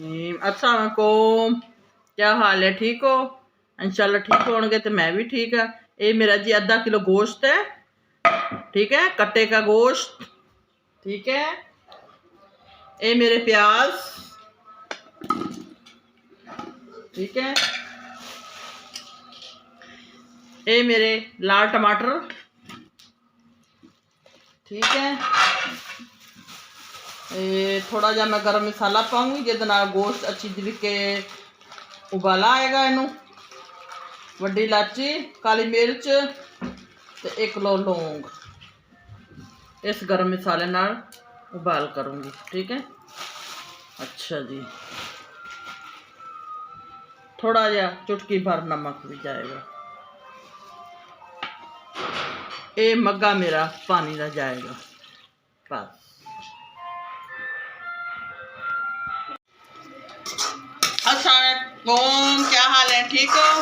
अस्सलाम वालेकुम, क्या हाल है? ठीक हो? इंशाल्लाह ठीक होंगे तो मैं भी ठीक है। ये मेरा जी आधा किलो गोश्त है, ठीक है, कट्टे का गोश्त, ठीक है। ये मेरे प्याज, ठीक है। ये मेरे लाल टमाटर, ठीक है। ये थोड़ा जा मैं गर्म मसाला पाऊंगी जिस गोश्त अच्छी तरीके उबाला आएगा। इनू वड्डी इलाची, काली मिर्च ते 1 किलो लौंग इस गर्म मसाले नाल उबाल करूँगी, ठीक है। अच्छा जी, थोड़ा जा चुटकी भर नमक भी जाएगा। ये मग्गा मेरा पानी का जाएगा बस। अस्सलाम, क्या हाल है? ठीक हो?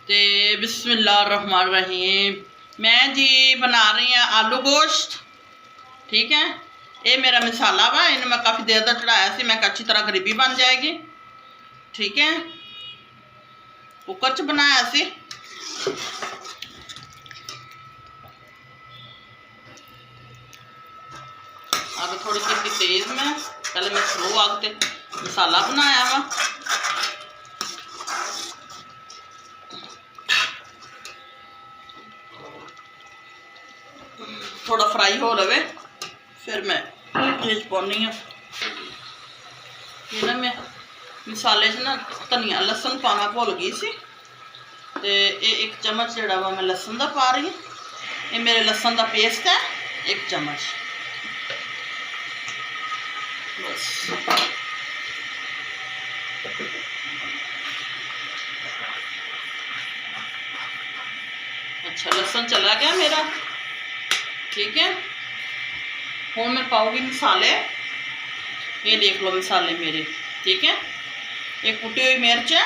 ते बिस्मिल्लाहिर्रहमानिर्रहीम। मैं जी बना रही हूँ आलू गोश्त, ठीक है। ये मेरा मसाला वा, इन्हें मैं काफ़ी देर तक चढ़ाया सी, मैं अच्छी तरह ग्रेवी बन जाएगी, ठीक है। कुकर च बनाया सी। अग थोड़ी सी तेज में, पहले मैं स्लो आग ते मसाला बनाया वा। थोड़ा फ्राई हो रहे फिर मैं तेज पानी हूँ। ये ना मैं मसाले च ना धनिया लसन पाना भुल गई सी, ते ये 1 चम्मच जड़ा वा मैं लसन का पा रही हूँ। ये मेरे लसन का पेस्ट है 1 चम्मच बस। अच्छा, लसन चला गया मेरा, ठीक है। हूँ मैं पाऊँगी मसाले। ये देख लो मसाले मेरे, ठीक है। एक कुटी हुई मिर्च है,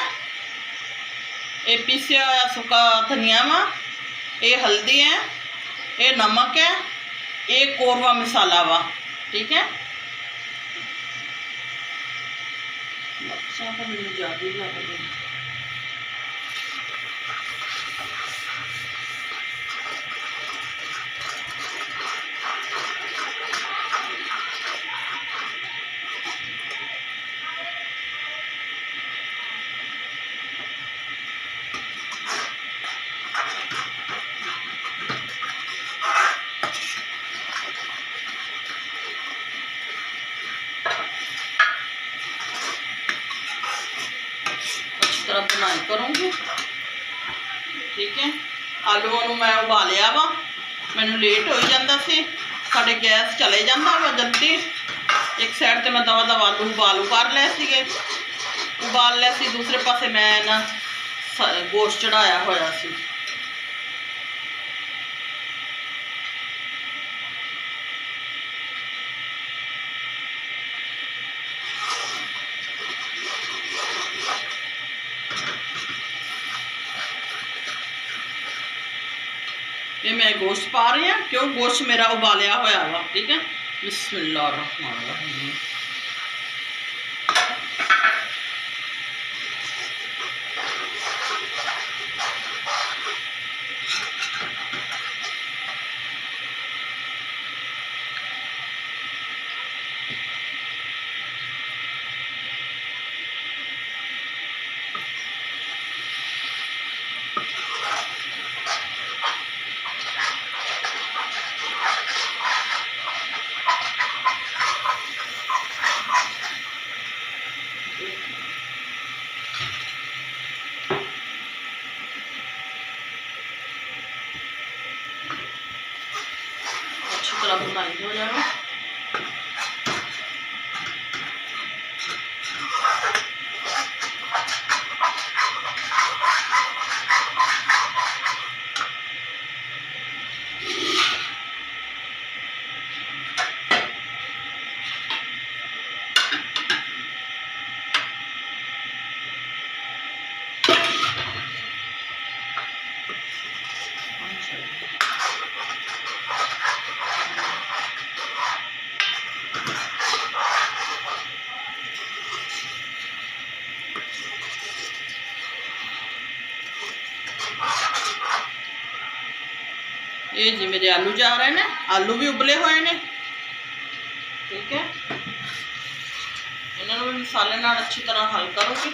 ये पीसा हुआ सुखा धनिया वा, ये हल्दी है, ये नमक है, ये कोरवा मसाला वा, ठीक है। बनाई करूँगी, ठीक है। आलूओं को मैं उबालिया वा, मैनू लेट हो जाता सी, साडे गैस चले जाता वा जल्दी। एक साइड ते मैं दवा दवा आलू उबालू कर ले सीगे, उबाल लिया सी, दूसरे पासे मैं ना गोश्त चढ़ाया होया सी। ये मैं गोश्त पा रही हूँ, क्यों गोश्त मेरा उबालिया होया वा, ठीक है। बिस्मिल्लाहिर्रहमानिर्रहीम। ये जी मेरे आलू जा रहे हैं, आलू भी उबले हुए ने। ठीक है, इन्होंने भी मसाले नाल अच्छी तरह हल करोगे।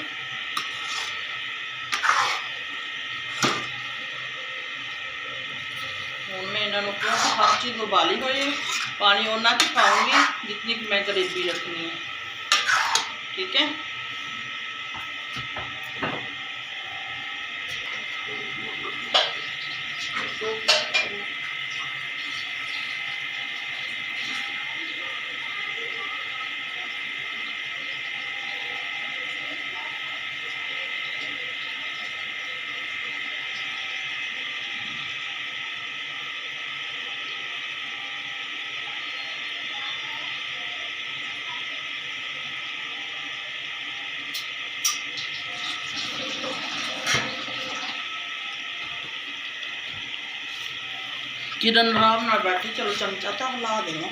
हूँ मैं इन्होंने क्योंकि हर चीज़ उबाली हुई है, पानी उन्ना की पाऊंगी जितनी कि मैं ग्रेवी रखनी है। ठीक है, किरण आराम नाल बैठी, चलो चमचा तो हिला देना।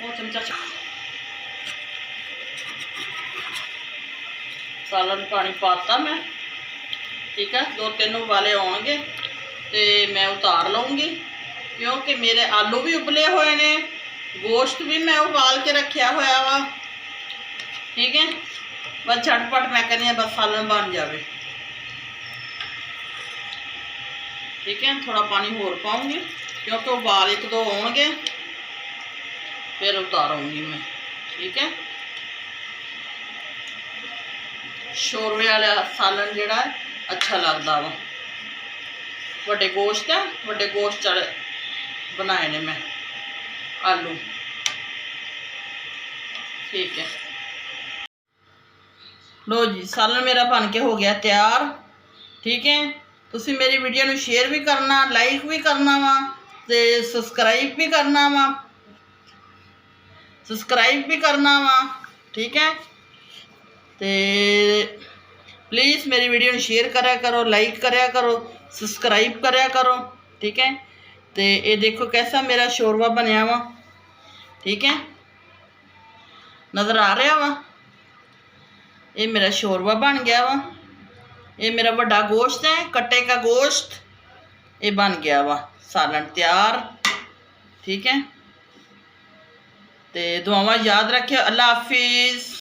वो चमचा सालन पानी पाता मैं। ठीक है, 2-3 उबाले आउणगे तो मैं उतार लूँगी, क्योंकि मेरे आलू भी उबले हुए ने, गोश्त भी मैं उबाल के रखा होया वा। ठीक है, बस झटपट मैं कहनी बस सालन बन जाए। ठीक है, थोड़ा पानी होर पाऊँगी क्योंकि उबाल 1-2 आउणगे, फिर उतारूँगी मैं। ठीक है, शोरवे वाला सालन जिहड़ा अच्छा लगता वा। वड्डे गोश्त है, वड्डे गोश्त वाले बनाए ने मैं आलू। ठीक है, लो जी सालन मेरा बन के हो गया तैयार। ठीक है, तुसी मेरी वीडियो नूं शेयर भी करना, लाइक भी करना वा ते सबसक्राइब भी करना वा, ठीक है, ते प्लीज़ मेरी वीडियो शेयर करा करो, लाइक करा करो, सबसक्राइब करा करो। ठीक है, तो ये देखो कैसा मेरा शोरबा बनया वा। ठीक है, नज़र आ रहा वा, ये मेरा शोरबा बन गया वा। ये मेरा बड़ा गोश्त है, कट्टे का गोश्त, ये बन गया वा, सालन तैयार। ठीक है, तो दुआवां याद रखियो। अल्लाह हाफिज़।